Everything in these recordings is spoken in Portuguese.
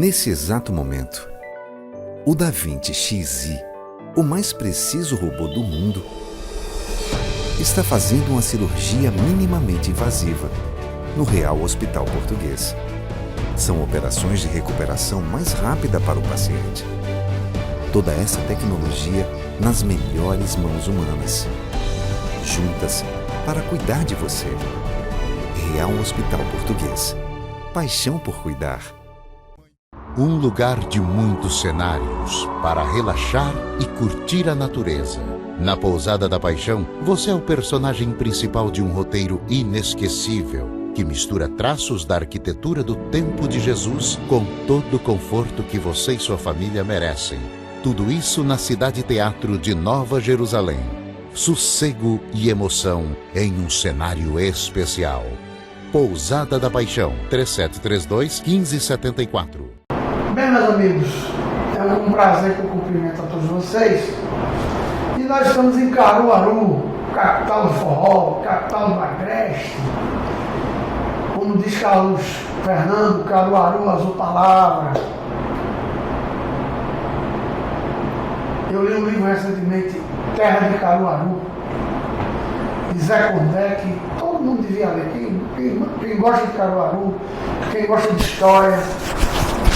Nesse exato momento, o Da Vinci Xi, o mais preciso robô do mundo, está fazendo uma cirurgia minimamente invasiva no Real Hospital Português. São operações de recuperação mais rápida para o paciente. Toda essa tecnologia nas melhores mãos humanas, juntas para cuidar de você. Real Hospital Português. Paixão por cuidar. Um lugar de muitos cenários para relaxar e curtir a natureza. Na Pousada da Paixão, você é o personagem principal de um roteiro inesquecível, que mistura traços da arquitetura do tempo de Jesus com todo o conforto que você e sua família merecem. Tudo isso na Cidade Teatro de Nova Jerusalém. Sossego e emoção em um cenário especial. Pousada da Paixão, 3732-1574. Bem, meus amigos, é um prazer que eu cumprimento a todos vocês. E nós estamos em Caruaru, capital do forró, capital do agreste. Como diz Carlos Fernando, Caruaru, azul palavra. Eu li um livro recentemente, Terra de Caruaru, de Zé Condé, que todo mundo devia ler. Quem gosta de Caruaru, quem gosta de história,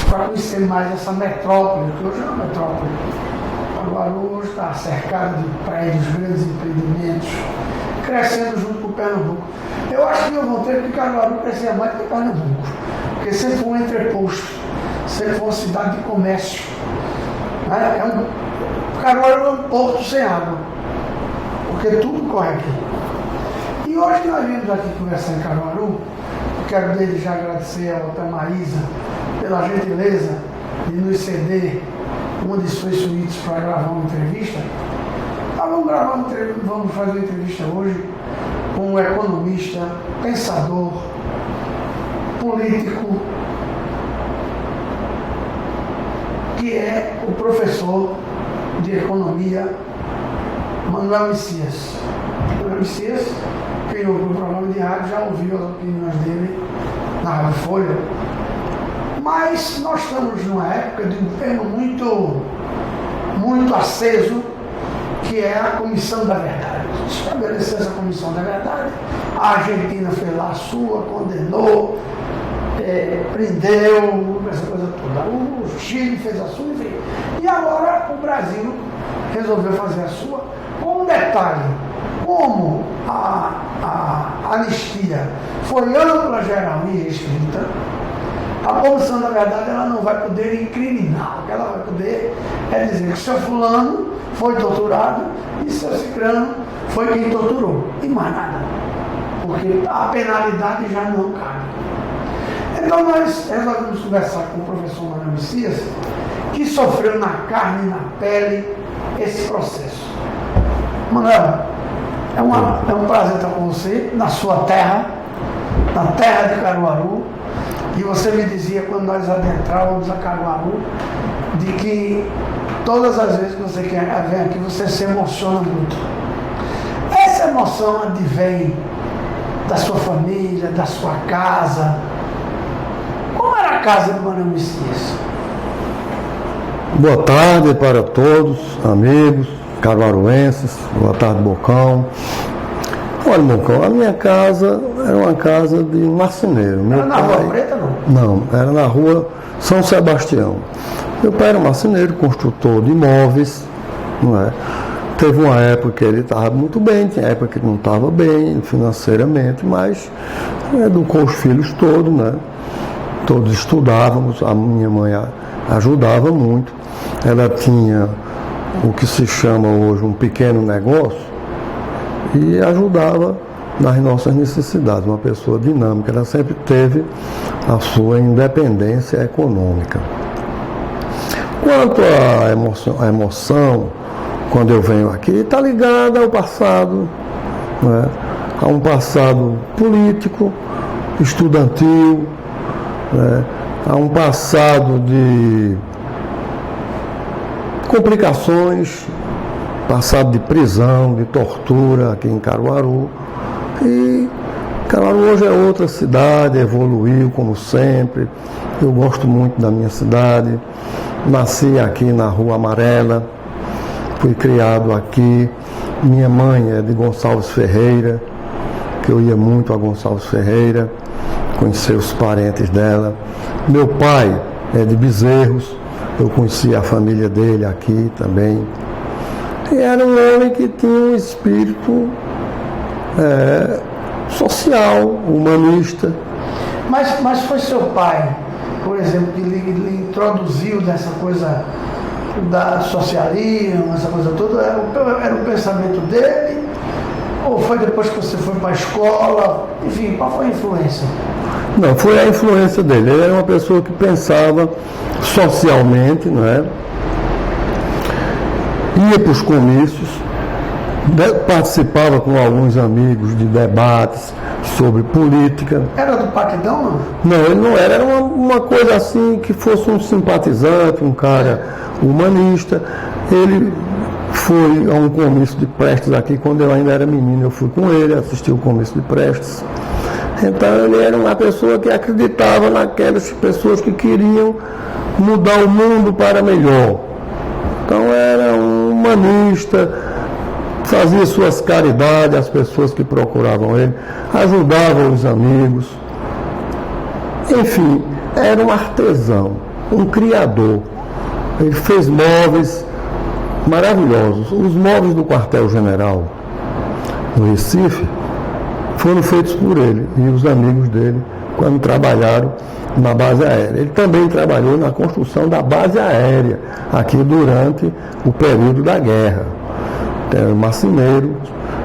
para conhecer mais essa metrópole, que hoje é uma metrópole. Caruaru hoje está cercado de prédios, grandes empreendimentos, crescendo junto com o Pernambuco. Eu acho que eu vou ter que Caruaru crescer mais que Pernambuco, porque sempre foi um entreposto, sempre foi uma cidade de comércio. Caruaru é um porto sem água, porque tudo corre aqui. E hoje nós viemos aqui conversar em Caruaru. Eu quero desde já agradecer a doutora Marisa pela gentileza de nos ceder uma de suas suítes para gravar uma entrevista. Vamos fazer uma entrevista hoje com um economista, pensador, político, que é o professor de economia Manuel Messias. Manuel Messias, quem ouviu o programa de rádio já ouviu as opiniões dele na Rádio Folha. Mas nós estamos numa época de um tema muito aceso, que é a Comissão da Verdade. Estabeleceu essa Comissão da Verdade, a Argentina fez lá a sua, condenou, prendeu, essa coisa toda. O Chile fez a sua, enfim. E agora o Brasil resolveu fazer a sua, com um detalhe: como a anistia foi ampla, geral e restrita, a Comissão da Verdade ela não vai poder incriminar. O que ela vai poder é dizer que seu fulano foi torturado e seu cicrano foi quem torturou. E mais nada. Porque a penalidade já não cabe. Então nós resolvemos conversar com o professor Manuel Messias, que sofreu na carne e na pele esse processo. Manuel, é um prazer estar com você na sua terra, na terra de Caruaru. E você me dizia, quando nós adentrávamos a Caruaru, de que todas as vezes que você vem aqui, você se emociona muito. Essa emoção advém da sua família, da sua casa. Como era a casa do Manuel Messias? Boa tarde para todos, amigos, caruaruenses. Boa tarde, Bocão. Olha, Bocão, a minha casa era uma casa de marceneiro. Era na Rua Preta, não? Não, era na Rua São Sebastião. Meu pai era marceneiro, construtor de imóveis, não é? Teve uma época que ele estava muito bem, tinha época que ele não estava bem financeiramente, mas educou os filhos todos, né? Todos estudávamos, a minha mãe ajudava muito. Ela tinha o que se chama hoje um pequeno negócio e ajudava nas nossas necessidades, uma pessoa dinâmica. Ela sempre teve a sua independência econômica. Quanto à emoção, quando eu venho aqui, está ligada ao passado, né? A um passado político, estudantil, né? A um passado de complicações, passado de prisão, de tortura aqui em Caruaru. E Caruaru hoje é outra cidade, evoluiu como sempre. Eu gosto muito da minha cidade. Nasci aqui na Rua Amarela, fui criado aqui. Minha mãe é de Gonçalves Ferreira, que eu ia muito a Gonçalves Ferreira, conhecer os parentes dela. Meu pai é de Bezerros, eu conheci a família dele aqui também. E era um homem que tinha um espírito social, humanista. Mas foi seu pai, por exemplo, que lhe introduziu nessa coisa da socialismo, essa coisa toda? Era o pensamento dele? Ou foi depois que você foi para a escola? Enfim, qual foi a influência? Não, foi a influência dele. Ele era uma pessoa que pensava socialmente, não é? Ia para os comícios, participava com alguns amigos de debates sobre política. Era do Paquidão? Não, ele não era. Era uma coisa assim que fosse um simpatizante, um cara humanista. Ele foi a um comício de Prestes aqui quando eu ainda era menino. Eu fui com ele, assisti o comício de Prestes. Então ele era uma pessoa que acreditava naquelas pessoas que queriam mudar o mundo para melhor. Então era um humanista, fazia suas caridades às pessoas que procuravam ele, ajudava os amigos. Enfim, era um artesão, um criador. Ele fez móveis maravilhosos. Os móveis do quartel-general no Recife foram feitos por ele e os amigos dele quando trabalharam na base aérea. Ele também trabalhou na construção da base aérea aqui durante o período da guerra. Eram marceneiros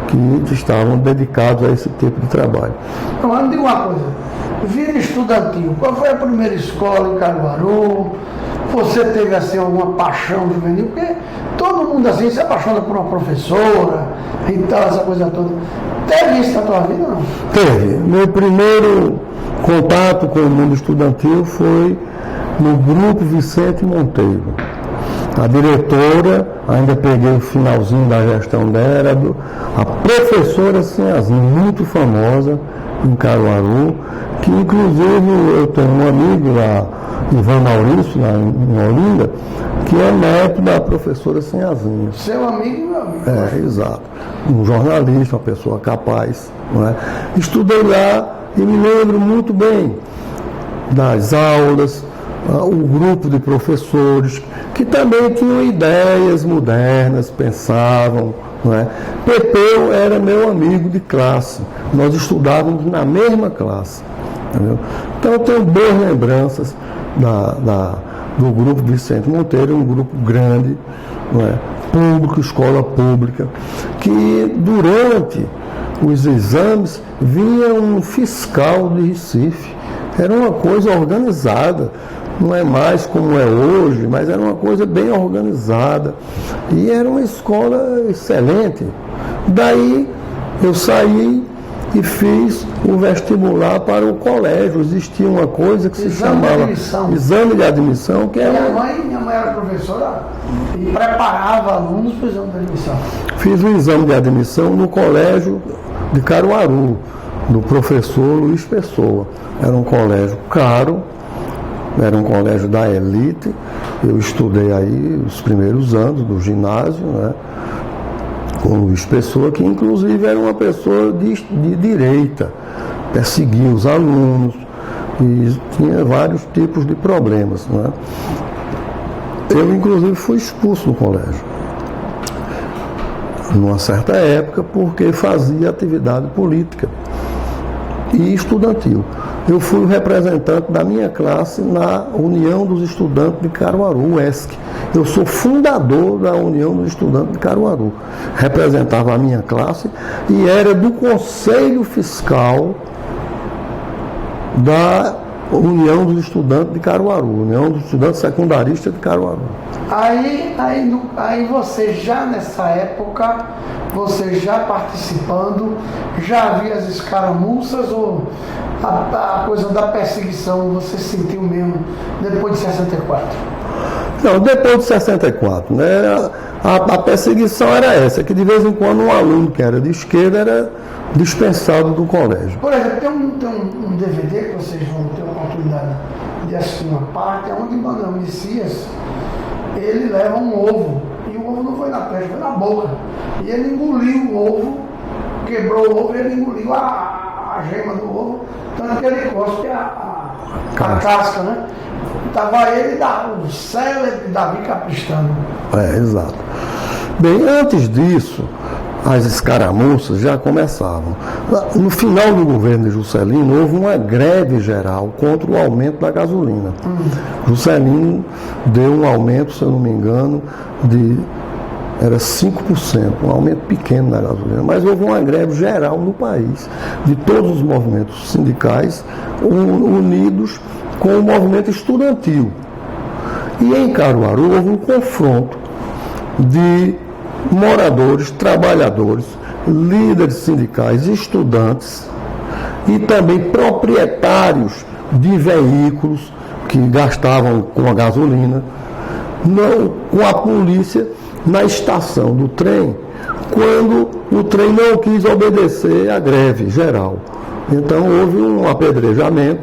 que estavam dedicados a esse tipo de trabalho. Então, me diga uma coisa, vida estudantil, qual foi a primeira escola em Caruaru? Você teve assim alguma paixão juvenil? Porque todo mundo assim se apaixona por uma professora e tal, essa coisa toda. Teve isso na tua vida, não? Teve. Meu primeiro contato com o mundo estudantil foi no Grupo Vicente Monteiro. A diretora, ainda peguei o finalzinho da gestão dela, a professora Sinhazinha, muito famosa em Caruaru, que inclusive eu tenho um amigo lá, Ivan Maurício, lá em Olinda, que é neto da professora Sinhazinha. Seu amigo, meu amigo. Exato. Um jornalista, uma pessoa capaz. Não é? Estudei lá e me lembro muito bem das aulas, o grupo de professores que também tinham ideias modernas, pensavam. Não é? Pepeu era meu amigo de classe, nós estudávamos na mesma classe. Entendeu? Então eu tenho boas lembranças do grupo Vicente Monteiro, um grupo grande, não é? Público, escola pública, que durante os exames vinha um fiscal de Recife. Era uma coisa organizada, não é mais como é hoje, mas era uma coisa bem organizada. E era uma escola excelente. Daí eu saí e fiz o vestibular para o colégio. Existia uma coisa que se chamava exame de admissão, que era... Minha mãe era professora e preparava alunos para o exame de admissão. Fiz o exame de admissão no colégio de Caruaru, do professor Luiz Pessoa. Era um colégio caro, era um colégio da elite. Eu estudei aí os primeiros anos do ginásio, né? Com Luiz Pessoa, que inclusive era uma pessoa de direita, perseguia os alunos e tinha vários tipos de problemas. Né? Eu inclusive fui expulso do colégio, numa certa época, porque fazia atividade política e estudantil. Eu fui o representante da minha classe na União dos Estudantes de Caruaru, UESC. Eu sou fundador da União dos Estudantes de Caruaru. Representava a minha classe e era do Conselho Fiscal da União dos Estudantes de Caruaru, União dos Estudantes Secundaristas de Caruaru. Aí você já nessa época, você já participando, já havia as escaramuças ou a coisa da perseguição você sentiu mesmo depois de 64? Não, depois de 64, né? A perseguição era essa, que de vez em quando um aluno que era de esquerda era dispensado do colégio. Por exemplo, tem um DVD que vocês vão ter a oportunidade de assistir uma parte, onde Manuel Messias, ele leva um ovo, e o ovo não foi na testa, foi na boca. E ele engoliu o ovo, quebrou o ovo e ele engoliu a gema do ovo, tanto que ele cospe a casca, né? Estava ele, o célebre Davi Capistrano. Exato. Bem, antes disso, as escaramuças já começavam. No final do governo de Juscelino, houve uma greve geral contra o aumento da gasolina. Juscelino deu um aumento, se eu não me engano, era 5%, um aumento pequeno na gasolina, mas houve uma greve geral no país, de todos os movimentos sindicais unidos com o movimento estudantil. E em Caruaru houve um confronto de moradores, trabalhadores, líderes sindicais, estudantes e também proprietários de veículos que gastavam com a gasolina, com a polícia na estação do trem, quando o trem não quis obedecer à greve geral. Então houve um apedrejamento,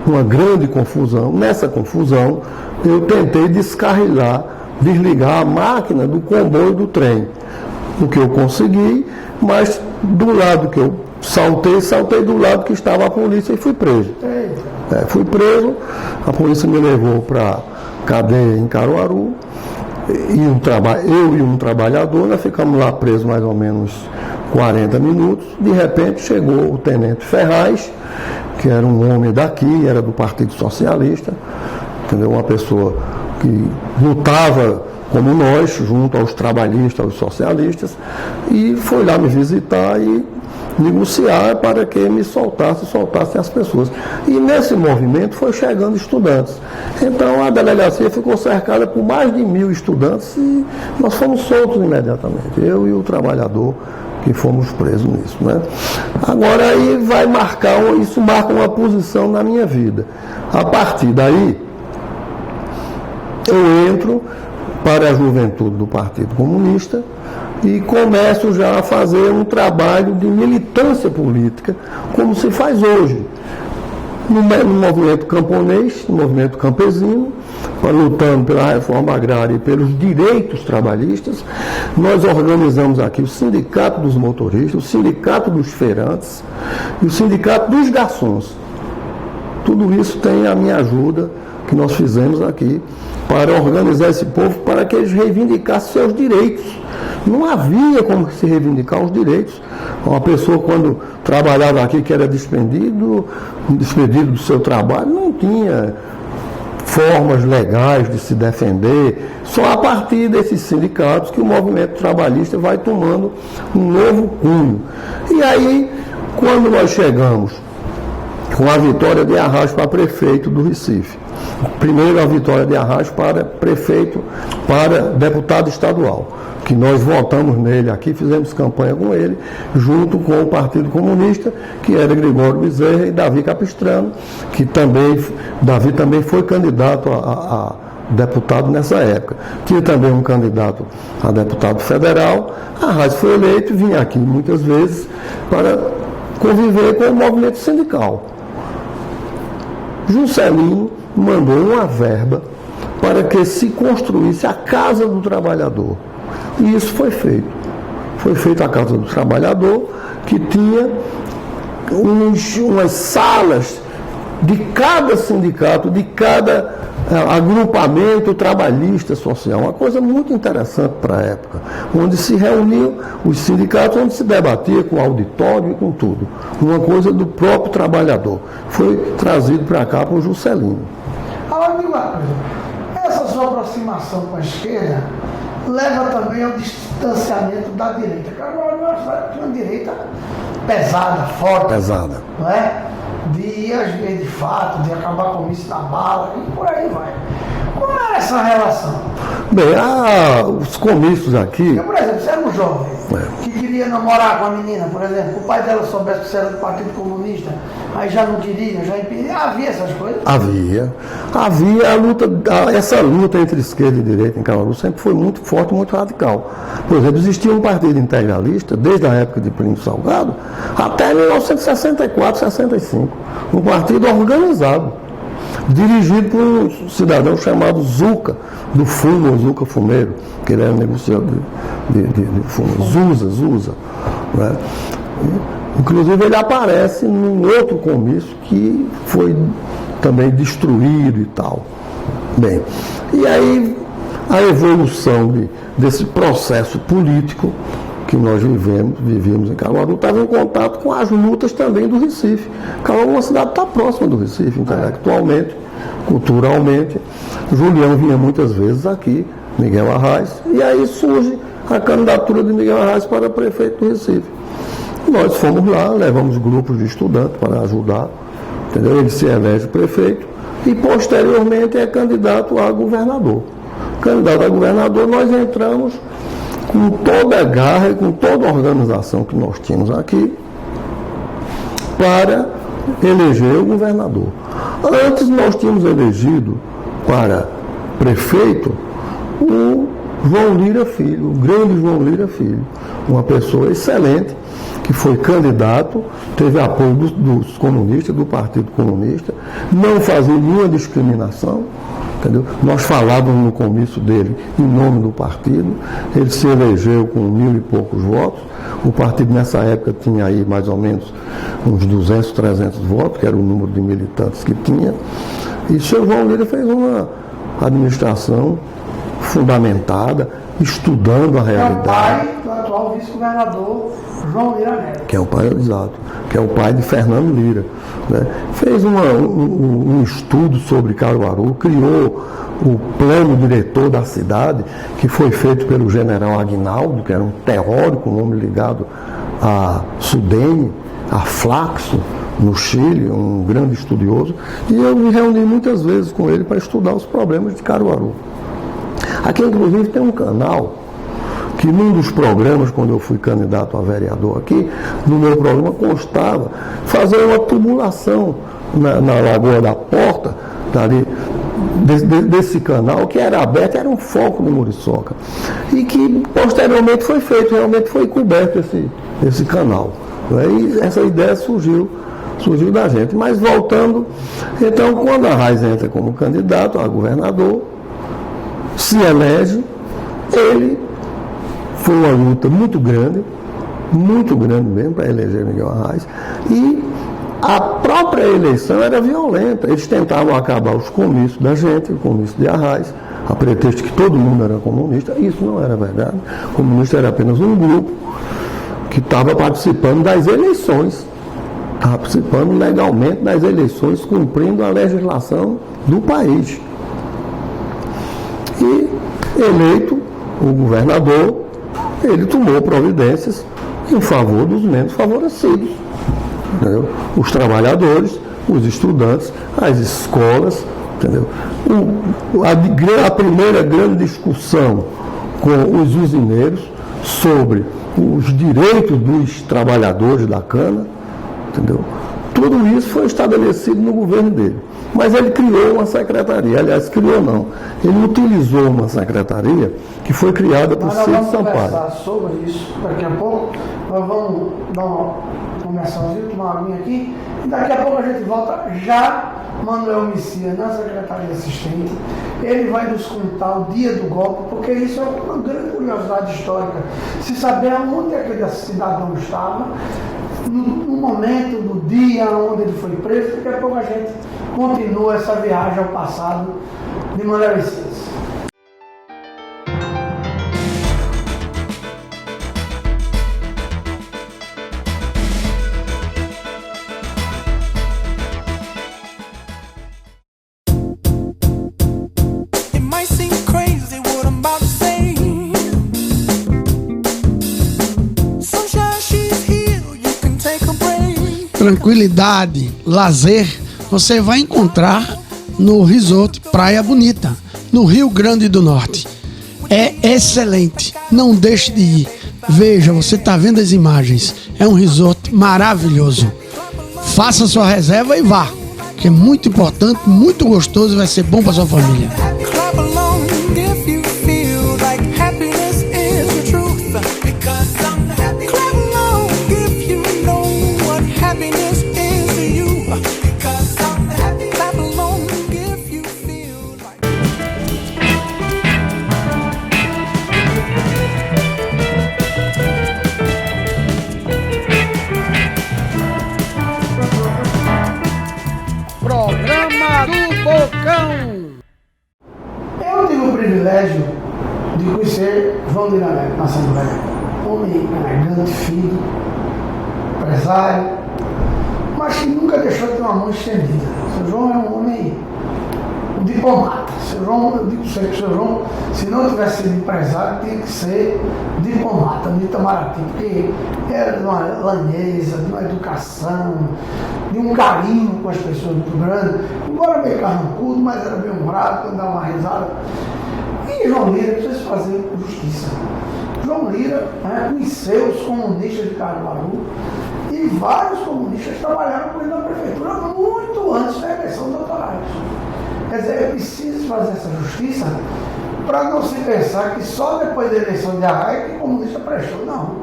uma grande confusão. Nessa confusão, eu tentei desligar a máquina do comboio do trem. O que eu consegui, mas do lado que eu saltei do lado que estava a polícia e fui preso. Fui preso, a polícia me levou para cadeia em Caruaru, eu e um trabalhador, nós ficamos lá presos mais ou menos 40 minutos. De repente chegou o tenente Ferraz, que era um homem daqui, era do Partido Socialista, entendeu? Uma pessoa que lutava como nós, junto aos trabalhistas, aos socialistas, e foi lá me visitar e negociar para que me soltassem as pessoas. E nesse movimento foi chegando estudantes. Então a delegacia ficou cercada por mais de 1000 estudantes e nós fomos soltos imediatamente, eu e o trabalhador que fomos presos nisso, né? Agora aí isso marca uma posição na minha vida. A partir daí, eu entro para a juventude do Partido Comunista e começo já a fazer um trabalho de militância política, como se faz hoje, no movimento camponês, no movimento campesino, lutando pela reforma agrária e pelos direitos trabalhistas. Nós organizamos aqui o Sindicato dos Motoristas, o Sindicato dos Feirantes e o Sindicato dos Garçons. Tudo isso tem a minha ajuda, que nós fizemos aqui, para organizar esse povo, para que eles reivindicassem seus direitos. Não havia como se reivindicar os direitos. Uma pessoa, quando trabalhava aqui, que era despedido do seu trabalho, não tinha formas legais de se defender. Só a partir desses sindicatos que o movimento trabalhista vai tomando um novo cunho. E aí, quando nós chegamos com a vitória de Arraes para prefeito do Recife, primeiro a vitória de Arraes para deputado estadual, que nós votamos nele aqui, fizemos campanha com ele, junto com o Partido Comunista, que era Gregório Bezerra e Davi Capistrano, que Davi também foi candidato a deputado nessa época. Tinha também um candidato a deputado federal. Arraes foi eleito e vinha aqui muitas vezes para conviver com o movimento sindical. Juscelino mandou uma verba para que se construísse a Casa do Trabalhador. E isso foi feito. Foi feita a Casa do Trabalhador, que tinha umas salas de cada sindicato, de cada agrupamento trabalhista social. Uma coisa muito interessante para a época, onde se reuniam os sindicatos, onde se debatia com auditório e com tudo. Uma coisa do próprio trabalhador. Foi trazido para cá por Juscelino. Agora, diga uma coisa. Essa sua aproximação com a esquerda leva também ao distanciamento da direita. Agora, nós tinha uma direita pesada, forte. Pesada. Não é? De ir às vezes de fato, de acabar com isso na bala, e por aí vai. Qual era essa relação? Bem, os comícios aqui... Porque, por exemplo, você era um jovem que queria namorar com a menina, por exemplo, o pai dela soubesse que você era do Partido Comunista, aí já não queria, já impedia. Havia essas coisas? Havia a luta, essa luta entre esquerda e direita em Caruaru sempre foi muito forte, muito radical. Por exemplo, existia um partido integralista, desde a época de Plínio Salgado, até 1964, 65. Um partido organizado, dirigido por um cidadão chamado Zuca, do Fumo, Zuca Fumeiro, que ele era negociador de fumo, Zuza, né? Inclusive ele aparece num outro comício que foi também destruído e tal. Bem, e aí a evolução desse processo político que nós vivíamos em Caruaru, estava em contato com as lutas também do Recife. Caruaru é uma cidade que está próxima do Recife, intelectualmente, culturalmente. Julião vinha muitas vezes aqui, Miguel Arraes, e aí surge a candidatura de Miguel Arraes para prefeito do Recife. Nós fomos lá, levamos grupos de estudantes para ajudar, entendeu? Ele se elege prefeito e posteriormente é candidato a governador. Candidato a governador, nós entramos com toda a garra e com toda a organização que nós tínhamos aqui para eleger o governador. Antes nós tínhamos elegido para prefeito o João Lira Filho, o grande João Lira Filho, uma pessoa excelente, que foi candidato, teve apoio dos comunistas, do Partido Comunista, não fazia nenhuma discriminação, entendeu? Nós falávamos no comício dele em nome do partido, ele se elegeu com 1000 e poucos votos, o partido nessa época tinha aí mais ou menos uns 200, 300 votos, que era o número de militantes que tinha, e o seu João Lira fez uma administração fundamentada, estudando a realidade. É o pai do atual vice-governador João Lira Neto. Que é o pai, exato, que é o pai de Fernando Lira. Né? Fez um estudo sobre Caruaru, criou o plano diretor da cidade, que foi feito pelo general Aguinaldo, que era um teórico, um nome ligado a Sudene, a Flaxo, no Chile, um grande estudioso, e eu me reuni muitas vezes com ele para estudar os problemas de Caruaru. Aqui, inclusive, tem um canal que num dos programas, quando eu fui candidato a vereador aqui, no meu programa constava fazer uma tubulação na Lagoa da Porta, dali, desse canal, que era aberto, era um foco do Muriçoca. E que posteriormente foi feito, realmente foi coberto esse canal. E essa ideia surgiu da gente. Mas voltando, então, quando a Arraes entra como candidato a governador, se elege, ele foi uma luta muito grande mesmo para eleger Miguel Arraes, e a própria eleição era violenta. Eles tentavam acabar os comícios da gente, o comício de Arraes, a pretexto que todo mundo era comunista. Isso não era verdade. O comunista era apenas um grupo que estava participando das eleições, estava participando legalmente das eleições, cumprindo a legislação do país. E, eleito o governador, ele tomou providências em favor dos menos favorecidos, entendeu? Os trabalhadores, os estudantes, as escolas, entendeu? A primeira grande discussão com os usineiros sobre os direitos dos trabalhadores da cana, entendeu? Tudo isso foi estabelecido no governo dele. Mas ele criou uma secretaria, aliás, criou não, ele utilizou uma secretaria que foi criada por Cid Sampaio. Nós vamos conversar sobre isso daqui a pouco, nós vamos dar uma conversação, tomar uma aguinha aqui, e daqui a pouco a gente volta já, Manuel Messias, na secretaria assistente, ele vai nos contar o dia do golpe, porque isso é uma grande curiosidade histórica, se saber onde aquele cidadão estava, no momento, no dia onde ele foi preso. Daqui a pouco a gente continua essa viagem ao passado de Manuel Messias. Tranquilidade, lazer, você vai encontrar no Resort Praia Bonita. no Rio Grande do Norte. É excelente, não deixe de ir. Veja, você está vendo as imagens, é um resort maravilhoso. Faça sua reserva e vá, que é muito importante, muito gostoso e vai ser bom para sua família. Eu tive o privilégio de conhecer João Lira Neto na Assembleia. Homem elegante, filho, empresário, mas que nunca deixou de ter uma mão estendida. O Sr. João é um homem, um diplomata. Eu digo sempre que o Sr. João, se não tivesse sido empresário, tinha que ser diplomata de Itamaraty, porque era de uma lanheza, de uma educação, de um carinho com as pessoas muito grande, embora meio carrancudo, mas era bem humorado, quando dava uma risada. E João Lira precisa fazer justiça. João Lira conheceu os comunistas de Caruaru e vários comunistas trabalharam com ele na prefeitura muito antes da eleição do Dr. Aires. Quer dizer, é preciso fazer essa justiça para não se pensar que só depois da eleição de Arraia que o comunista prestou. Não.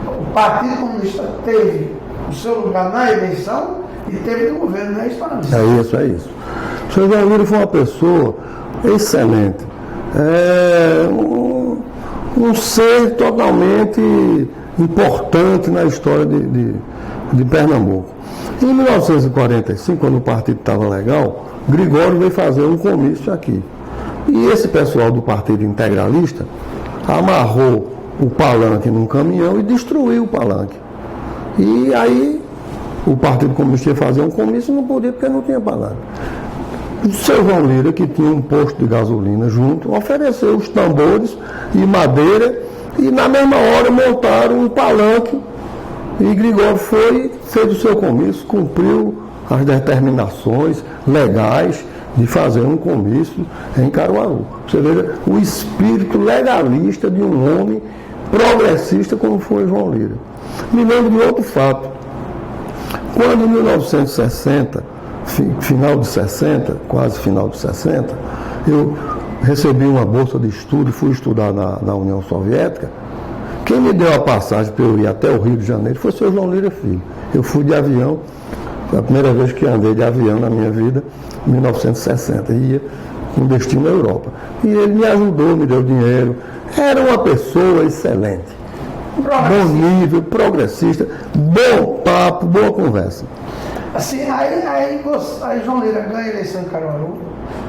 O Partido Comunista teve o seu lugar na eleição e teve no governo, não é isso para mim. É isso. O senhor João Lira foi uma pessoa excelente. Um ser totalmente importante na história de Pernambuco. Em 1945, quando o partido estava legal, Gregório veio fazer um comício aqui. E esse pessoal do Partido Integralista amarrou o palanque num caminhão e destruiu o palanque. E aí o Partido Comunista ia fazer um comício e não podia porque não tinha palanque. O seu João Lira, que tinha um posto de gasolina junto, ofereceu os tambores e madeira e na mesma hora montaram um palanque e Gregório fez o seu comício, cumpriu as determinações legais de fazer um comício em Caruaru. Você veja o espírito legalista de um homem progressista como foi João Lira. Me lembro de outro fato. Quando em 1960, final de 60, quase final de 60, eu recebi uma bolsa de estudo e fui estudar na União Soviética. Quem me deu a passagem para eu ir até o Rio de Janeiro foi o seu João Lira Filho. Eu fui de avião, foi a primeira vez que andei de avião na minha vida, em 1960, e ia com destino à Europa. E ele me ajudou, me deu dinheiro. Era uma pessoa excelente. Bom nível, progressista, bom papo, boa conversa. Assim, aí João Lira ganha a eleição em Caruaru,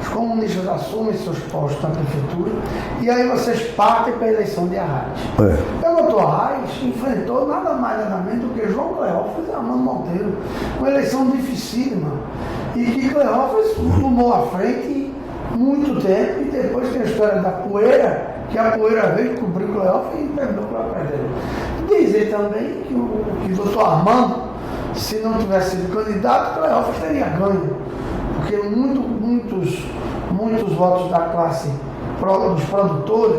os comunistas assumem seus postos na prefeitura e aí vocês partem para a eleição de Arraes. O doutor Arraes enfrentou nada mais nada menos do que João Cleófas e Armando Monteiro, uma eleição dificílima e que Cleófas tomou à frente muito tempo e depois tem a história da poeira, que a poeira veio cobrir Cleófas e terminou com a perdeu. Dizer também que o doutor Armando, se não tivesse sido candidato, Cleófas teria ganho, porque muitos votos da classe dos produtores,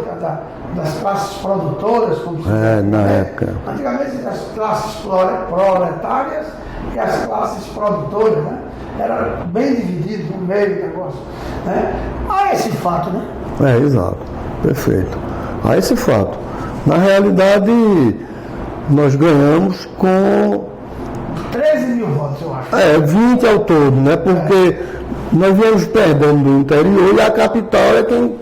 das classes produtoras, como se diz, na época. Antigamente as classes proletárias e as classes produtoras, né? Era bem dividido no meio do negócio. Né? Há esse fato, né? Exato, perfeito. Há esse fato. Na realidade, nós ganhamos com 13 mil votos, eu acho. 20 ao todo, né? Porque nós viemos perdendo do interior e a capital é quem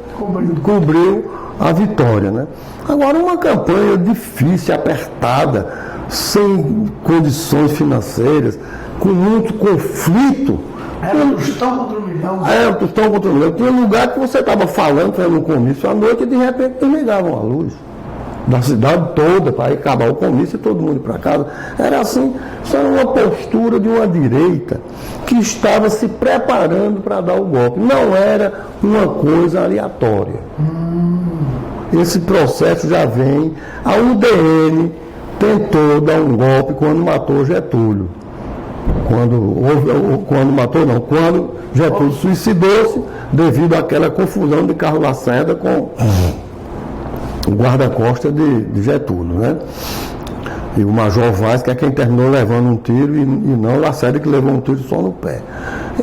cobriu a vitória, né? Agora, uma campanha difícil, apertada, sem condições financeiras, com muito conflito. Era um tostão contra 1 milhão. Um tostão contra 1 milhão. Tinha lugar que você estava falando, fazendo um comício à noite e de repente desligavam a luz da cidade toda para acabar o comício e todo mundo ir para casa. Era assim, isso era uma postura de uma direita que estava se preparando para dar o golpe. Não era uma coisa aleatória. Esse processo já vem. A UDN tentou dar um golpe quando matou Getúlio. Quando Getúlio suicidou-se devido àquela confusão de Carlos Lacerda com o guarda-costas de Getúlio, né? E o Major Vaz, que é quem terminou levando um tiro, e não Lacerda, que levou um tiro só no pé.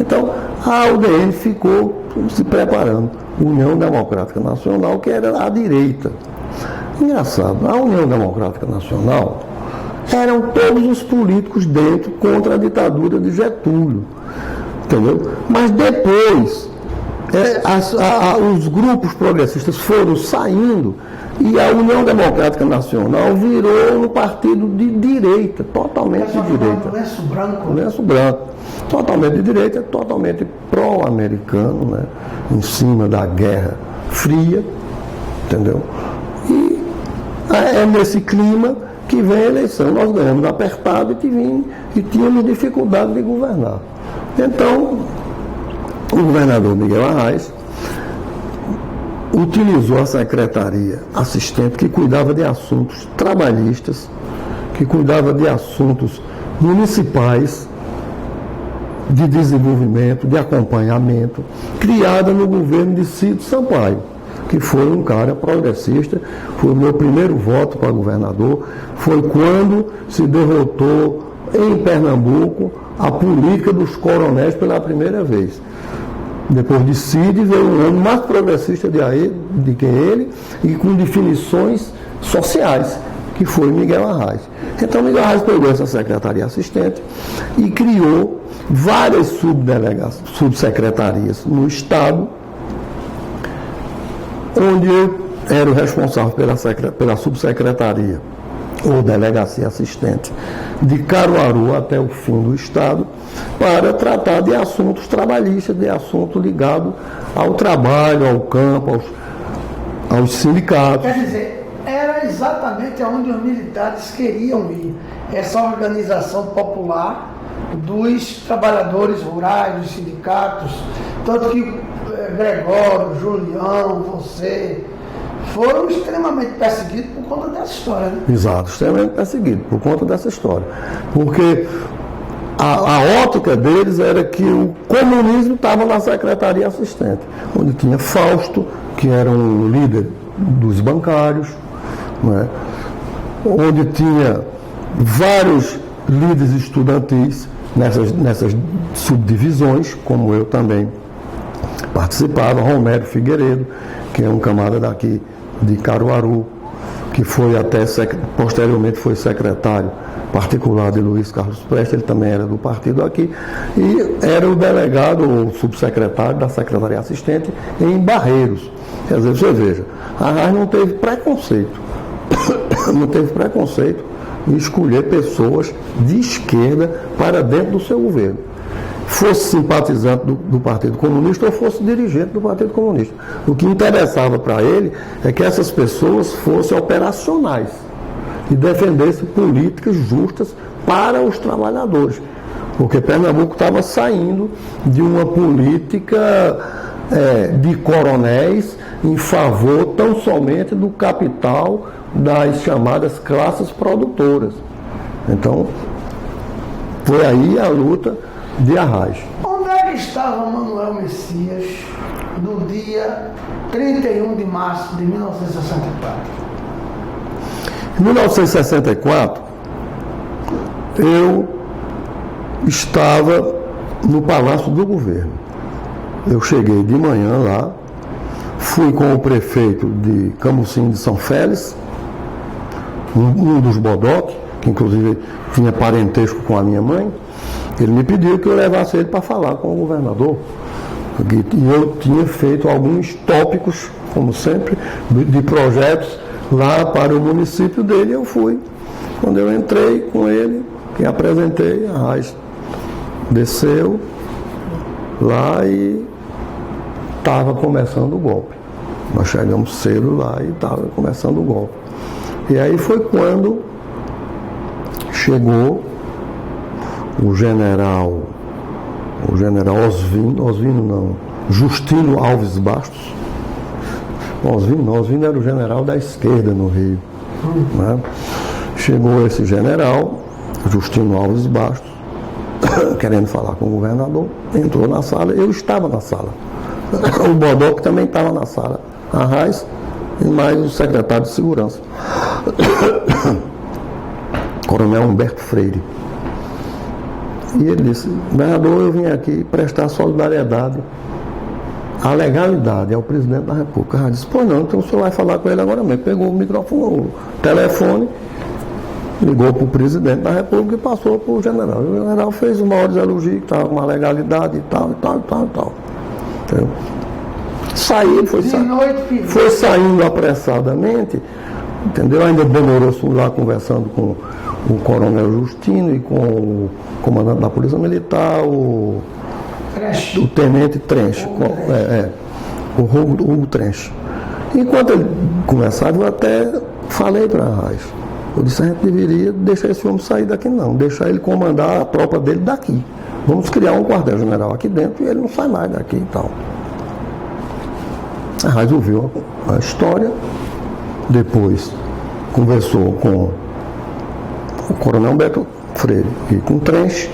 Então, a UDN ficou se preparando. União Democrática Nacional, que era a direita. Engraçado, a União Democrática Nacional eram todos os políticos dentro contra a ditadura de Getúlio. Entendeu? Mas depois, os grupos progressistas foram saindo e a União Democrática Nacional virou um partido de direita, totalmente de direita. Lenço branco. Lenço branco. Totalmente de direita, totalmente pró-americano, né? Em cima da Guerra Fria, entendeu? E é nesse clima que vem a eleição. Nós ganhamos apertado e tínhamos dificuldade de governar. Então, o governador Miguel Arraes utilizou a secretaria assistente que cuidava de assuntos trabalhistas, que cuidava de assuntos municipais, de desenvolvimento, de acompanhamento, criada no governo de Cid Sampaio, que foi um cara progressista, foi o meu primeiro voto para governador, foi quando se derrotou em Pernambuco a política dos coronéis pela primeira vez. Depois de Cid veio um homem mais progressista de que ele e com definições sociais, que foi Miguel Arraes. Então Miguel Arraes pegou essa secretaria assistente e criou várias subsecretarias no Estado, onde eu era o responsável pela subsecretaria ou delegacia assistente de Caruaru até o fim do Estado, para tratar de assuntos trabalhistas, de assunto ligado ao trabalho, ao campo, aos sindicatos. Quer dizer, era exatamente onde os militares queriam ir, essa organização popular dos trabalhadores rurais, dos sindicatos, tanto que Gregório, Julião, você foram extremamente perseguidos por conta dessa história, né? Exato, extremamente perseguidos por conta dessa história. Porque a ótica deles era que o comunismo estava na secretaria assistente, onde tinha Fausto, que era um líder dos bancários, né? Onde tinha vários líderes estudantis nessas subdivisões, como eu também participava, Romero Figueiredo, que é um camarada daqui de Caruaru, que foi posteriormente foi secretário particular de Luiz Carlos Prestes, ele também era do partido aqui, e era o delegado ou subsecretário da secretaria assistente em Barreiros. Quer dizer, você veja, a Arraes não teve preconceito, em escolher pessoas de esquerda para dentro do seu governo. Fosse simpatizante do Partido Comunista ou fosse dirigente do Partido Comunista. O que interessava para ele é que essas pessoas fossem operacionais e defendessem políticas justas para os trabalhadores. Porque Pernambuco estava saindo de uma política de coronéis em favor tão somente do capital das chamadas classes produtoras. Então, foi aí a luta de Arraes. Onde é que estava Manuel Messias no dia 31 de março de 1964? Em 1964, eu estava no Palácio do Governo. Eu cheguei de manhã lá, fui com o prefeito de Camusim de São Félix, um dos Bodoc, que inclusive tinha parentesco com a minha mãe. Ele me pediu que eu levasse ele para falar com o governador. E eu tinha feito alguns tópicos, como sempre, de projetos lá para o município dele. Eu fui. Quando eu entrei com ele, que apresentei, a Arraes desceu lá e estava começando o golpe. Nós chegamos cedo lá e estava começando o golpe. E aí foi quando chegou o general Justino Alves Bastos. Oswino era o general da esquerda no Rio. Né? Chegou esse general, Justino Alves Bastos, querendo falar com o governador, entrou na sala, eu estava na sala. O Bodoc também estava na sala, a Raiz e mais o secretário de segurança, Coronel Humberto Freire. E ele disse: governador, eu vim aqui prestar solidariedade à legalidade ao presidente da República. Eu disse: pois não, então o senhor vai falar com ele agora mesmo. Pegou o microfone, o telefone, ligou para o presidente da República e passou para o general. O general fez os maiores elogios, que estava com uma legalidade e tal. Entendeu? Saiu, foi saindo apressadamente, entendeu? Ainda demorou-se lá conversando com o coronel Justino e com o comandante da Polícia Militar, o tenente Trench, o Trench. Enquanto ele conversava, eu até falei para a Raiz. Eu disse: a gente deveria deixar esse homem sair daqui não, deixar ele comandar a tropa dele daqui. Vamos criar um quartel-general aqui dentro e ele não sai mais daqui e tal. A Raiz ouviu a história, depois conversou com o coronel Beto Freire e com o Trench,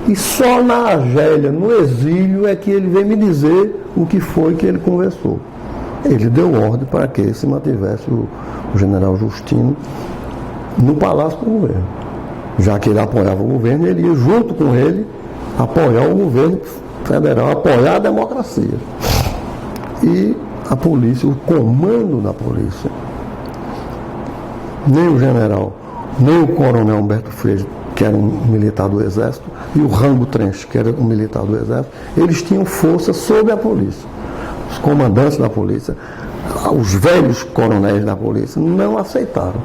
e só na Argélia, no exílio, é que ele veio me dizer o que foi que ele conversou. Ele deu ordem para que se mantivesse o general Justino no Palácio do Governo. Já que ele apoiava o governo, ele ia junto com ele apoiar o governo federal, apoiar a democracia. E a polícia, o comando da polícia, nem o general, nem o coronel Humberto Freire, que era um militar do Exército, e o Rango Trench, que era um militar do Exército, eles tinham força sobre a polícia. Os comandantes da polícia, os velhos coronéis da polícia, não aceitaram.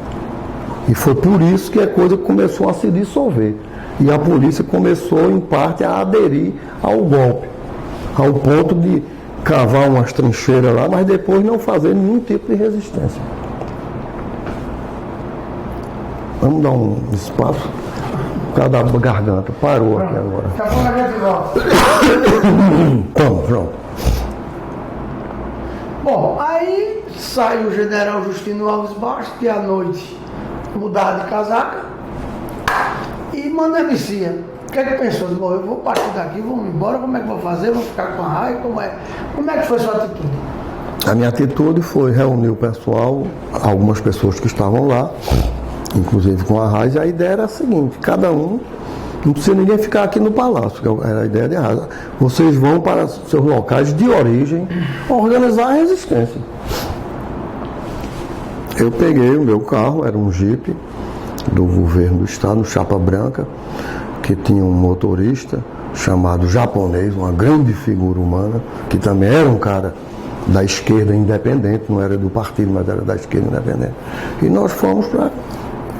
E foi por isso que a coisa começou a se dissolver. E a polícia começou, em parte, a aderir ao golpe, ao ponto de cavar umas trincheiras lá, mas depois não fazer nenhum tipo de resistência. Vamos dar um espaço. Cada garganta parou aqui agora. Tá bom, a gente volta. Como, João? Bom, aí sai o general Justino Alves Bastos, que à noite mudar de casaca, e manda a emicia. O que é que pensou? Bom, eu vou partir daqui, vou embora, como é que vou fazer? Vou ficar com a raiva? Como é que foi sua atitude? A minha atitude foi reunir o pessoal, algumas pessoas que estavam lá, inclusive com a Raiz. A ideia era a seguinte: cada um, não precisa ninguém ficar aqui no palácio, que era a ideia de Raiz. Vocês vão para seus locais de origem organizar a resistência. Eu peguei o meu carro, era um Jeep do governo do estado, chapa branca, que tinha um motorista chamado Japonês, uma grande figura humana, que também era um cara da esquerda independente, não era do partido, mas era da esquerda independente. E nós fomos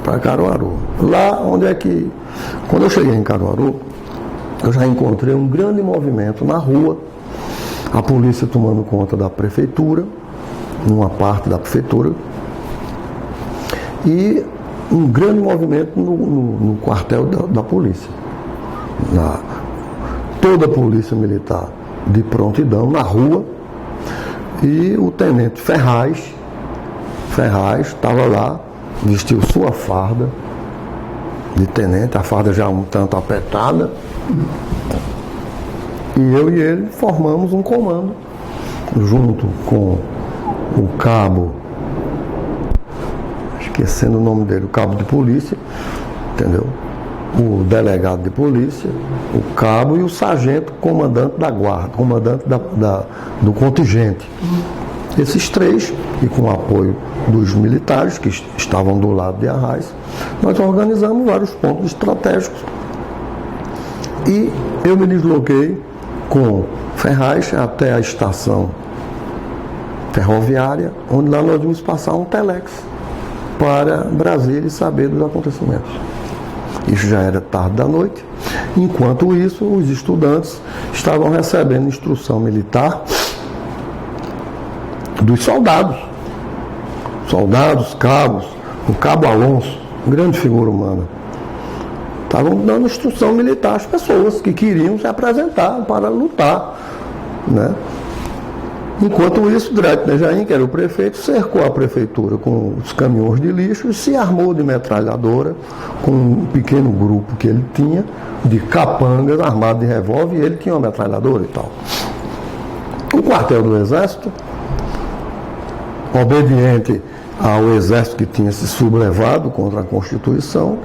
para Caruaru. Lá onde é que, quando eu cheguei em Caruaru, eu já encontrei um grande movimento na rua, a polícia tomando conta da prefeitura, numa parte da prefeitura, e um grande movimento no quartel da polícia. Toda a polícia militar de prontidão na rua, e o tenente Ferraz estava lá, vestiu sua farda de tenente, a farda já um tanto apertada, e eu e ele formamos um comando, junto com o cabo, esquecendo o nome dele, o cabo de polícia, entendeu? O delegado de polícia, o cabo e o sargento comandante da guarda, comandante do contingente. Esses três, e com o apoio dos militares que estavam do lado de Arraiz, nós organizamos vários pontos estratégicos. E eu me desloquei com Ferraz até a estação ferroviária, onde lá nós vamos passar um telex para Brasília e saber dos acontecimentos. Isso já era tarde da noite. Enquanto isso, os estudantes estavam recebendo instrução militar dos soldados, cabos, o cabo Alonso, grande figura humana, estavam dando instrução militar às pessoas que queriam se apresentar para lutar, né? Enquanto isso, Drake Nejaim, que era o prefeito, cercou a prefeitura com os caminhões de lixo e se armou de metralhadora com um pequeno grupo que ele tinha, de capangas armados de revólver, e ele tinha uma metralhadora e tal. O quartel do Exército, obediente ao Exército que tinha se sublevado contra a Constituição,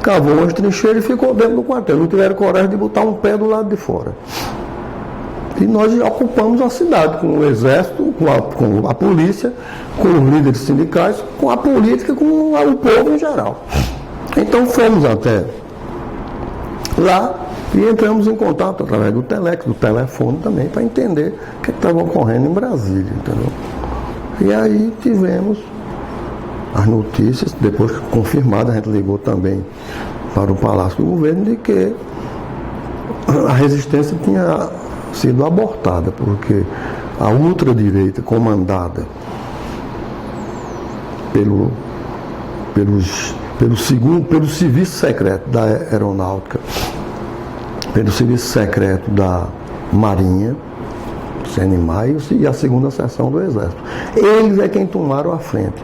cavou umas trincheiras e ficou dentro do quartel. Não tiveram coragem de botar um pé do lado de fora. E nós ocupamos a cidade com o Exército, com a polícia, com os líderes sindicais, com a política, com o povo em geral. Então fomos até lá e entramos em contato através do telex, do telefone também, para entender o que estava ocorrendo em Brasília, entendeu? E aí tivemos as notícias, depois que confirmada, a gente ligou também para o Palácio do Governo de que a resistência tinha sido abortada, porque a ultradireita comandada pelo serviço secreto da aeronáutica, pelo serviço secreto da Marinha, CNMAI, e a segunda seção do Exército. Eles é quem tomaram a frente,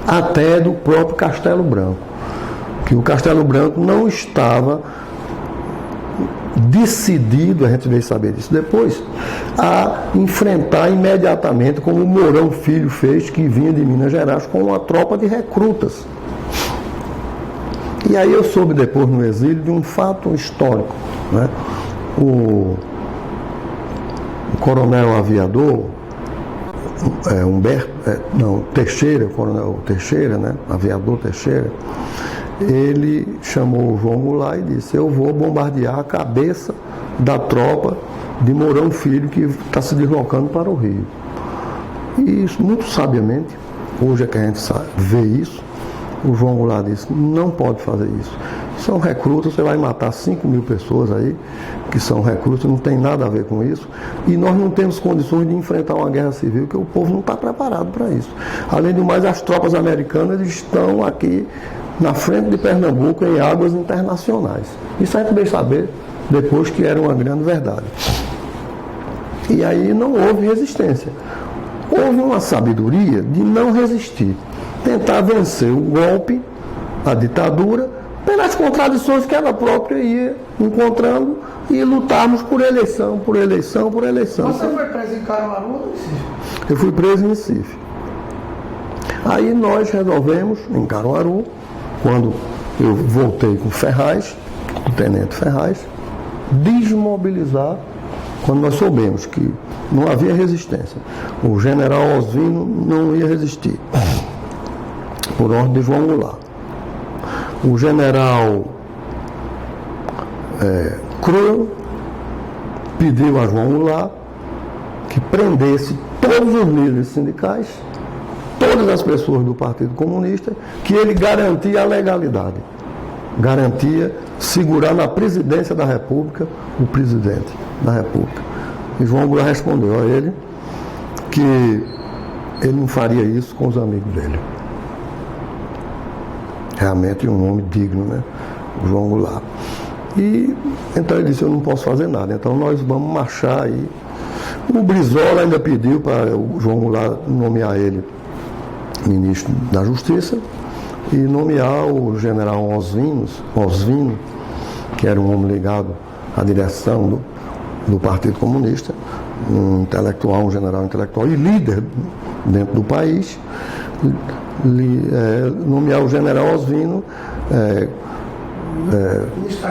até do próprio Castelo Branco, que o Castelo Branco não estava decidido, a gente veio saber disso depois, a enfrentar imediatamente, como o Mourão Filho fez, que vinha de Minas Gerais com uma tropa de recrutas. E aí eu soube depois no exílio de um fato histórico, né? O coronel aviador Teixeira, o coronel Teixeira, né? Aviador Teixeira, ele chamou o João Goulart e disse: eu vou bombardear a cabeça da tropa de Mourão Filho que está se deslocando para o Rio. E isso, muito sabiamente, hoje é que a gente vê isso, o João Goulart disse: não pode fazer isso. São recrutas, você vai matar 5.000 pessoas aí, que são recrutas, não tem nada a ver com isso. E nós não temos condições de enfrentar uma guerra civil, que o povo não está preparado para isso. Além do mais, as tropas americanas estão aqui na frente de Pernambuco em águas internacionais. Isso a gente veio saber depois que era uma grande verdade. E aí não houve resistência. Houve uma sabedoria de não resistir. Tentar vencer o golpe, a ditadura, pelas contradições que ela própria ia encontrando e lutarmos por eleição, por eleição, por eleição. Você foi preso em Caruaru ou Recife? Eu fui preso em Recife. Aí nós resolvemos, em Caruaru, quando eu voltei com Ferraz, com o tenente Ferraz, desmobilizar, quando nós soubemos que não havia resistência. O general Osvino não ia resistir, por ordem de João Goulart. O general Cruel pediu a João Goulart que prendesse todos os líderes sindicais, todas as pessoas do Partido Comunista, que ele garantia a legalidade, garantia segurar na presidência da República o presidente da República. E João Goulart respondeu a ele que ele não faria isso com os amigos dele. Realmente um homem digno, né? O João Goulart. E então ele disse: eu não posso fazer nada, então nós vamos marchar aí. O Brizola ainda pediu para o João Goulart nomear ele ministro da Justiça e nomear o general Osvino, que era um homem ligado à direção do Partido Comunista, um intelectual, um general intelectual e líder dentro do país, nomear o general Osvino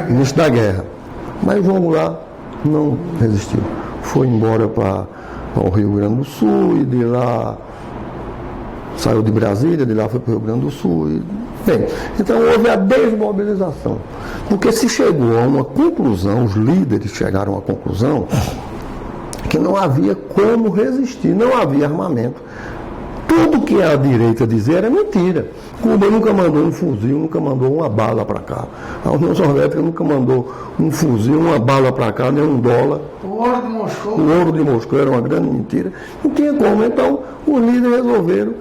ministro da Guerra. Mas João Goulart não resistiu. Foi embora para o Rio Grande do Sul e de lá saiu de Brasília, de lá foi para o Rio Grande do Sul. Bem, então houve a desmobilização. Porque se chegou a uma conclusão, os líderes chegaram à conclusão que não havia como resistir, não havia armamento. Tudo que a direita dizia era mentira. Cuba nunca mandou um fuzil, nunca mandou uma bala para cá. A União Soviética nunca mandou um fuzil, uma bala para cá, nem $1. O ouro de Moscou. O ouro de Moscou era uma grande mentira. Não tinha como. Então, os líderes resolveram: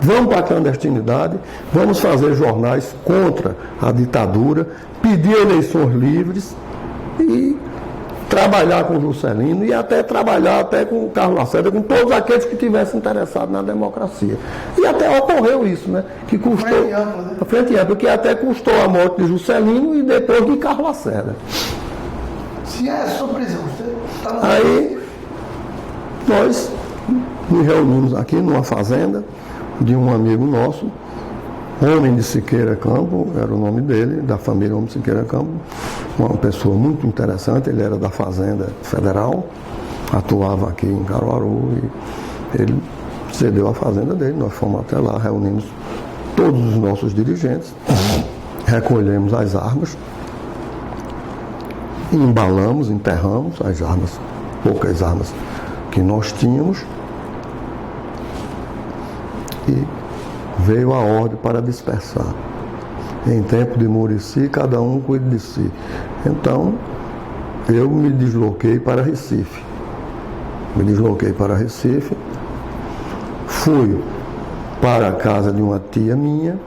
vamos para a clandestinidade, vamos fazer jornais contra a ditadura, pedir eleições livres e trabalhar com o Juscelino e até trabalhar até com o Carlos Lacerda, com todos aqueles que tivessem interessado na democracia. E até ocorreu isso, né? Que custou, frente ampla, que até custou a morte de Juscelino e depois de Carlos Lacerda. Se é a sua prisão, você está... Aí nós nos reunimos aqui numa fazenda de um amigo nosso, Homem de Siqueira Campo, era o nome dele, da família Homem de Siqueira Campo, uma pessoa muito interessante. Ele era da Fazenda Federal, atuava aqui em Caruaru, e ele cedeu a fazenda dele. Nós fomos até lá, reunimos todos os nossos dirigentes, recolhemos as armas, embalamos, enterramos as armas, poucas armas que nós tínhamos, e veio a ordem para dispersar. Em tempo de Murici, cada um cuida de si. Então, eu me desloquei para Recife. Fui para a casa de uma tia minha,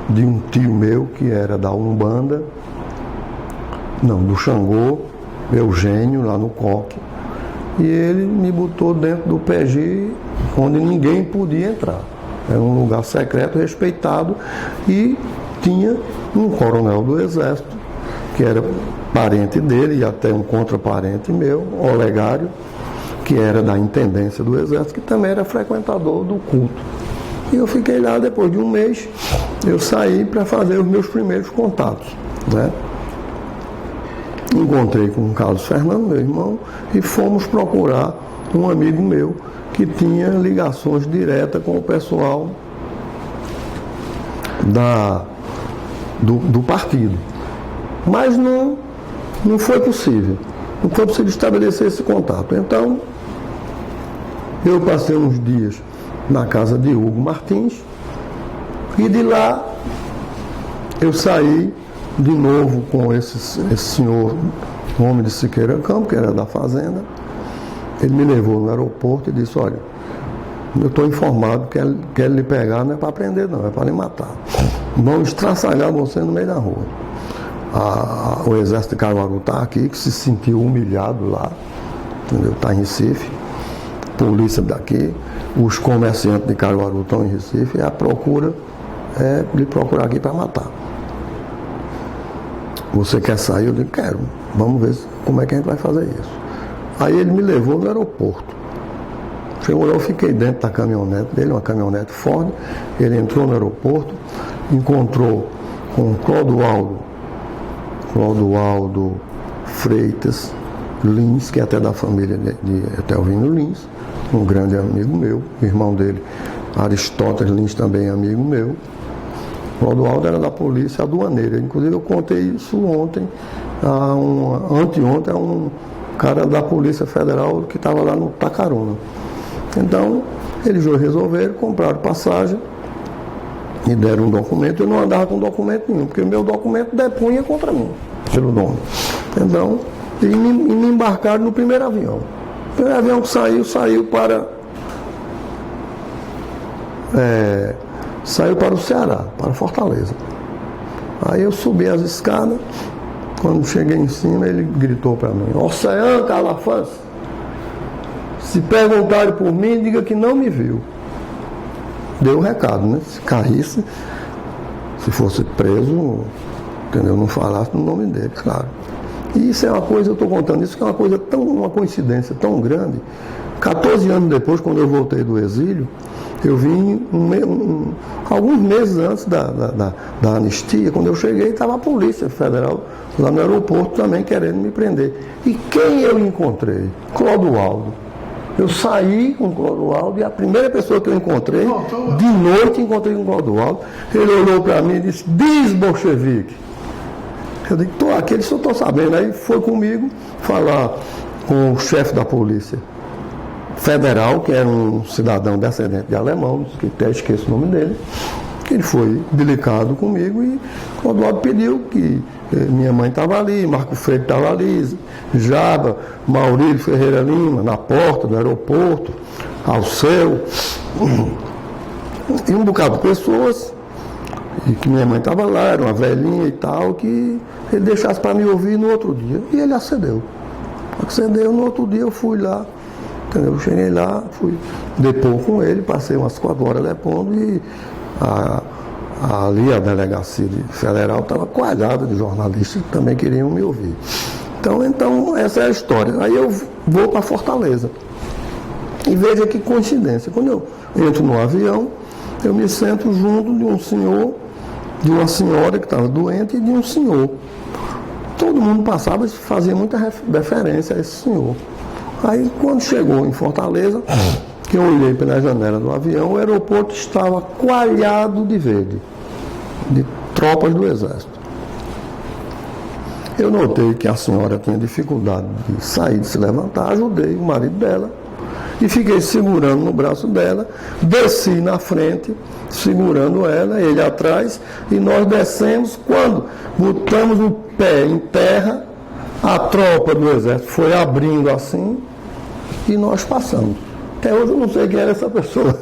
de um tio meu que era da Umbanda, do Xangô, Eugênio, lá no Coque. E ele me botou dentro do PG, onde ninguém podia entrar. Era um lugar secreto, respeitado, e tinha um coronel do Exército, que era parente dele e até um contraparente meu, Olegário, que era da Intendência do Exército, que também era frequentador do culto. E eu fiquei lá. Depois de um mês, eu saí para fazer os meus primeiros contatos, né? Encontrei com o Carlos Fernando, meu irmão, e fomos procurar um amigo meu que tinha ligações diretas com o pessoal do partido. Mas não foi possível. Não foi possível estabelecer esse contato. Então, eu passei uns dias na casa de Hugo Martins, e de lá eu saí de novo com esse senhor, Homem de Siqueira Campo, que era da Fazenda. Ele me levou no aeroporto e disse: olha, eu estou informado que quer lhe pegar, não é para prender não, é para lhe matar. Vão estraçalhar você no meio da rua. O Exército de Caruaru está aqui, que se sentiu humilhado lá, entendeu? Está em Recife, polícia daqui, os comerciantes de Caruaru estão em Recife, e a procura é lhe procurar aqui para matar. Você quer sair? Eu digo: quero. Vamos ver como é que a gente vai fazer isso. Aí ele me levou no aeroporto. Chegou lá, eu fiquei dentro da caminhonete dele, uma caminhonete Ford. Ele entrou no aeroporto, encontrou com Clodoaldo Freitas Lins, que é até da família de Etelvino Lins, um grande amigo meu. O irmão dele, Aristóteles Lins, também amigo meu. Clodoaldo era da polícia aduaneira. Inclusive eu contei isso ontem, anteontem, a um cara da Polícia Federal que estava lá no Tacaruna. Então, eles resolveram, compraram passagem e deram um documento. Eu não andava com documento nenhum, porque o meu documento depunha contra mim, pelo nome. Então, eles me embarcaram no primeiro avião. O primeiro avião que saiu para o Ceará, para Fortaleza. Aí eu subi as escadas. Quando cheguei em cima, ele gritou para mim: Oceano Calafans, se perguntarem por mim, diga que não me viu. Deu o recado, né? Se caísse, se fosse preso, entendeu? Não falasse no nome dele, claro. E isso é uma coisa, eu estou contando isso, que é uma coincidência tão grande. 14 anos depois, quando eu voltei do exílio, eu vim alguns meses antes da anistia. Quando eu cheguei, estava a Polícia Federal lá no aeroporto também querendo me prender. E quem eu encontrei? Clodoaldo. Eu saí com o Clodoaldo, e a primeira pessoa que eu encontrei, de noite encontrei com o Clodoaldo. Ele olhou para mim e disse: diz, bolchevique. Eu disse: estou aqui, ele disse: eu estou sabendo. Aí foi comigo falar com o chefe da Polícia Federal, que era um cidadão descendente de alemão, que até esqueço o nome dele. Ele foi delicado comigo, e o Clodoaldo pediu que minha mãe estava ali, Marco Freire estava ali, Jaba, Maurílio Ferreira Lima, na porta do aeroporto, Alceu, e um bocado de pessoas, e que minha mãe estava lá, era uma velhinha e tal, que ele deixasse para me ouvir no outro dia. E ele acedeu. Acendeu, no outro dia eu fui lá, entendeu? Eu cheguei lá, fui depor com ele, passei umas 4 horas depondo e ali a delegacia federal estava coalhada de jornalistas que também queriam me ouvir. Então essa é a história. Aí eu vou para Fortaleza. E veja que coincidência. Quando eu entro no avião, eu me sento junto de um senhor, de uma senhora que estava doente e de um senhor. Todo mundo passava e fazia muita deferência a esse senhor. Aí quando chegou em Fortaleza, que eu olhei pela janela do avião, o aeroporto estava coalhado de verde, de tropas do exército. Eu notei que a senhora tinha dificuldade de sair, de se levantar, ajudei o marido dela e fiquei segurando no braço dela, desci na frente, segurando ela, ele atrás, e nós descemos. Quando botamos o pé em terra, a tropa do exército foi abrindo assim e nós passamos. Até hoje eu não sei quem era essa pessoa.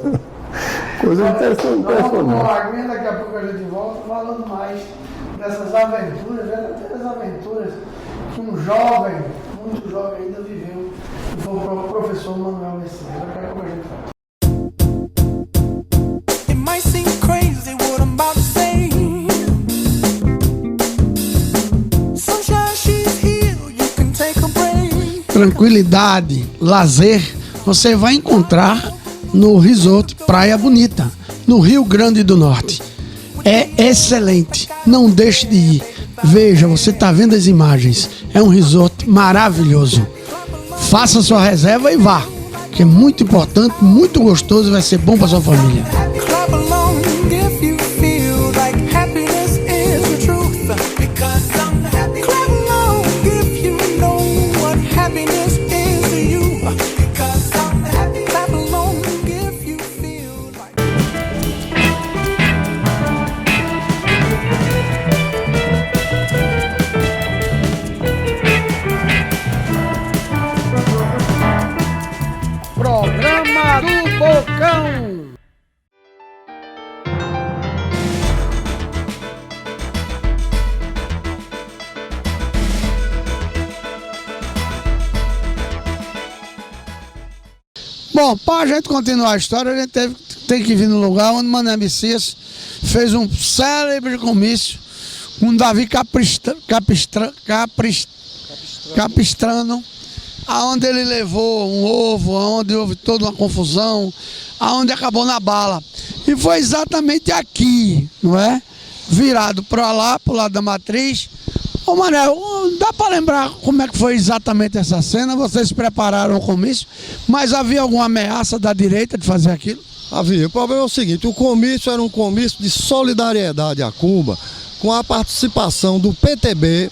Coisa impressionante. Daqui a pouco a gente volta falando mais dessas aventuras, verdadeiras aventuras que um jovem, muito jovem ainda viveu, que foi o professor Manuel Messias. Daqui a pouco a gente volta. Tranquilidade, lazer, você vai encontrar no Resort Praia Bonita, no Rio Grande do Norte. É excelente, não deixe de ir. Veja, você está vendo as imagens, é um resort maravilhoso. Faça sua reserva e vá, que é muito importante, muito gostoso e vai ser bom para sua família. Programa do Bocão. Bom, para a gente continuar a história, a gente tem que vir no lugar onde Manuel Messias fez um célebre comício com Davi Capistrano, aonde ele levou um ovo, aonde houve toda uma confusão, aonde acabou na bala. E foi exatamente aqui, não é? Virado para lá, para o lado da matriz. Ô Manel, dá para lembrar como é que foi exatamente essa cena? Vocês prepararam o comício, mas havia alguma ameaça da direita de fazer aquilo? Havia. O problema é o seguinte, o comício era um comício de solidariedade a Cuba, com a participação do PTB,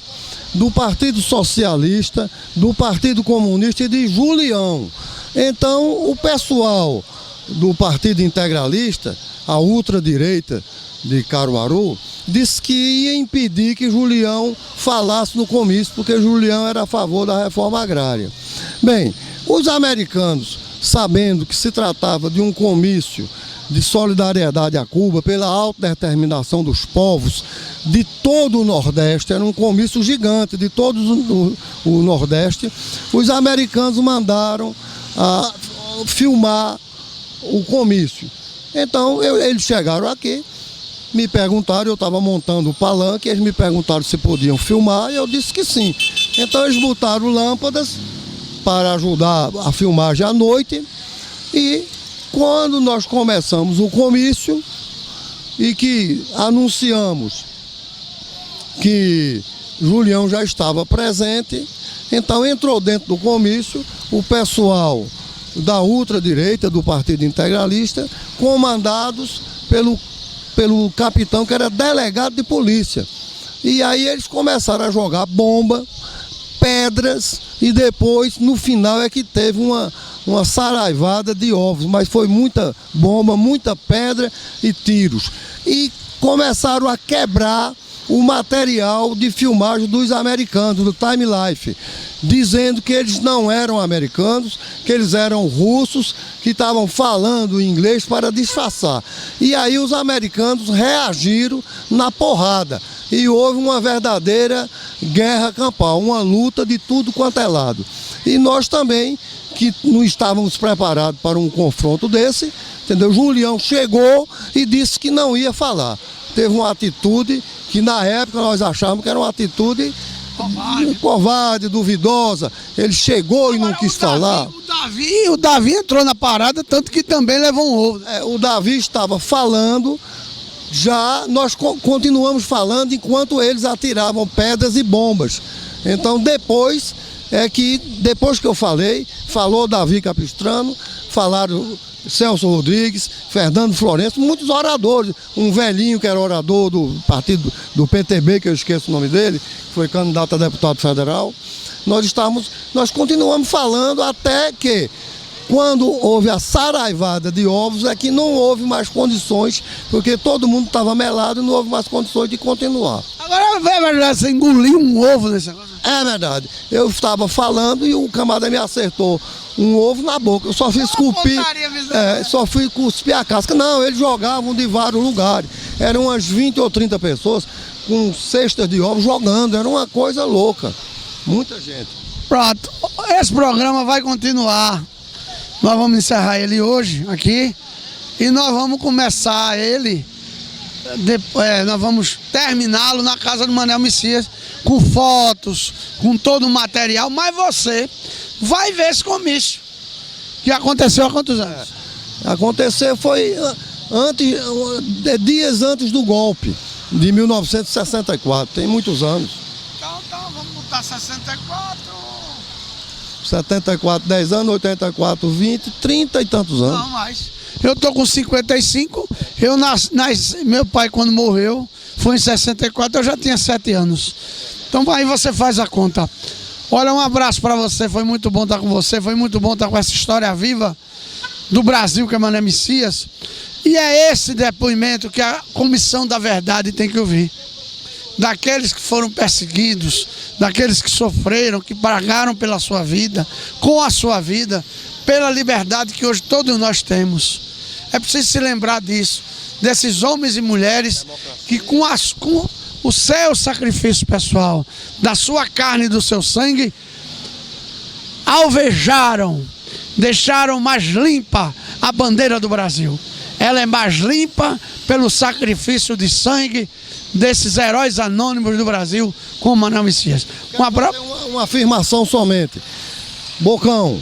do Partido Socialista, do Partido Comunista e de Julião. Então, o pessoal do Partido Integralista, a ultradireita de Caruaru, disse que ia impedir que Julião falasse no comício, porque Julião era a favor da reforma agrária. Bem, os americanos, sabendo que se tratava de um comício de solidariedade a Cuba, pela autodeterminação dos povos de todo o Nordeste, era um comício gigante de todo o Nordeste, os americanos mandaram filmar o comício. Então, eles chegaram aqui, me perguntaram, eu estava montando o palanque, eles me perguntaram se podiam filmar, e eu disse que sim. Então eles botaram lâmpadas para ajudar a filmagem à noite, e quando nós começamos o comício e que anunciamos que Julião já estava presente, então entrou dentro do comício o pessoal da ultradireita, do Partido Integralista, comandados pelo capitão que era delegado de polícia. E aí eles começaram a jogar bomba, pedras, e depois, no final, é que teve uma saraivada de ovos, mas foi muita bomba, muita pedra e tiros. E começaram a quebrar o material de filmagem dos americanos, do Time Life, dizendo que eles não eram americanos, que eles eram russos, que estavam falando inglês para disfarçar. E aí os americanos reagiram na porrada. E houve uma verdadeira guerra campal, uma luta de tudo quanto é lado. E nós também, que não estávamos preparados para um confronto desse, entendeu? Julião chegou e disse que não ia falar. Teve uma atitude que na época nós achávamos que era uma atitude covarde, duvidosa. Ele chegou e não quis falar. O Davi entrou na parada, tanto que também levou um ovo. O Davi estava falando, já nós continuamos falando enquanto eles atiravam pedras e bombas. Então depois que eu falei, falou Davi Capistrano, falaram Celso Rodrigues, Fernando Florencio, muitos oradores, um velhinho que era orador do partido do PTB, que eu esqueço o nome dele, que foi candidato a deputado federal. Nós continuamos falando até que, quando houve a saraivada de ovos, é que não houve mais condições, porque todo mundo estava melado e não houve mais condições de continuar. Agora é verdade, você engoliu um ovo nesse negócio? É verdade. Eu estava falando e o camarada me acertou um ovo na boca. Eu só fiz cuspir a casca. Não, eles jogavam de vários lugares. Eram umas 20 ou 30 pessoas com cestas de ovos jogando. Era uma coisa louca. Muita gente. Pronto. Esse programa vai continuar. Nós vamos encerrar ele hoje aqui. E nós vamos começar ele. Nós vamos terminá-lo na casa do Manel Messias, com fotos, com todo o material, mas você vai ver esse comício, que aconteceu há quantos anos? Aconteceu foi dias antes do golpe, de 1964, tem muitos anos. Então vamos botar 64... 74, 10 anos, 84, 20, 30 e tantos anos. Não, mais. Eu tô com 55, meu pai quando morreu, foi em 64, eu já tinha 7 anos. Então aí você faz a conta. Olha, um abraço para você, foi muito bom estar com você, foi muito bom estar com essa história viva do Brasil, que é Mané Messias. E é esse depoimento que a Comissão da Verdade tem que ouvir. Daqueles que foram perseguidos, daqueles que sofreram, que pagaram pela sua vida, com a sua vida, pela liberdade que hoje todos nós temos. É preciso se lembrar disso, desses homens e mulheres que com o seu sacrifício pessoal, da sua carne e do seu sangue, alvejaram, deixaram mais limpa a bandeira do Brasil. Ela é mais limpa pelo sacrifício de sangue desses heróis anônimos do Brasil, como Manuel Messias. Uma afirmação somente. Bocão,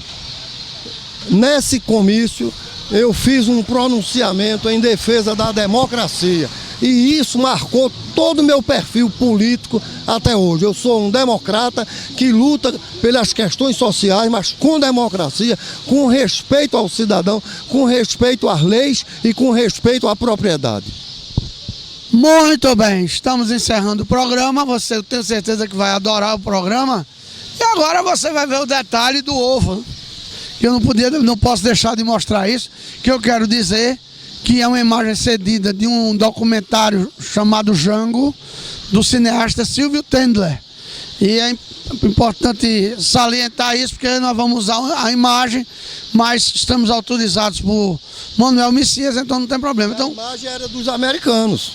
nesse comício eu fiz um pronunciamento em defesa da democracia e isso marcou todo o meu perfil político até hoje. Eu sou um democrata que luta pelas questões sociais, mas com democracia, com respeito ao cidadão, com respeito às leis e com respeito à propriedade. Muito bem, estamos encerrando o programa. Eu tenho certeza que vai adorar o programa. E agora você vai ver o detalhe do ovo. Eu não posso deixar de mostrar isso, que eu quero dizer que é uma imagem cedida de um documentário chamado Django, do cineasta Silvio Tendler. E é importante salientar isso, porque nós vamos usar a imagem, mas estamos autorizados por Manuel Messias, então não tem problema. Então, a imagem era dos americanos.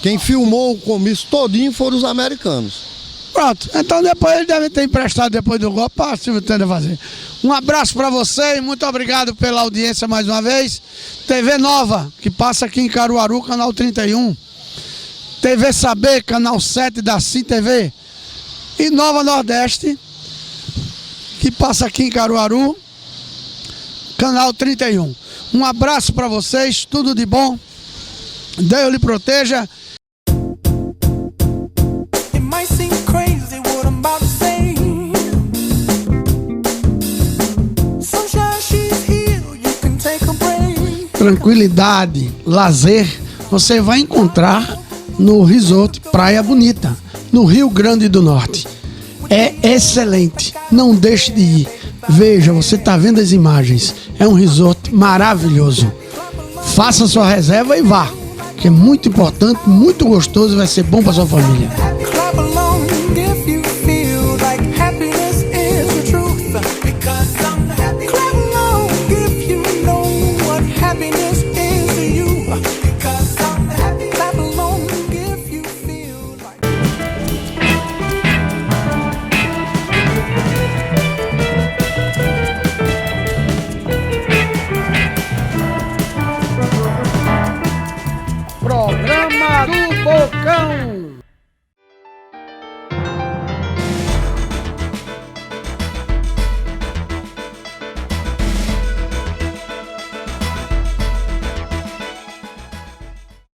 Quem filmou o comício todinho foram os americanos. Pronto, então depois ele deve ter emprestado depois do golpe para Silvio Tendler fazer. Um abraço para você e muito obrigado pela audiência mais uma vez. TV Nova, que passa aqui em Caruaru, canal 31. TV Saber, canal 7 da CIM TV. E Nova Nordeste, que passa aqui em Caruaru, canal 31. Um abraço para vocês, tudo de bom. Deus lhe proteja. Tranquilidade, lazer, você vai encontrar no Resort Praia Bonita, no Rio Grande do Norte. É excelente, não deixe de ir. Veja, você está vendo as imagens, é um resort maravilhoso. Faça sua reserva e vá, que é muito importante, muito gostoso e vai ser bom para sua família. Programa do Bocão.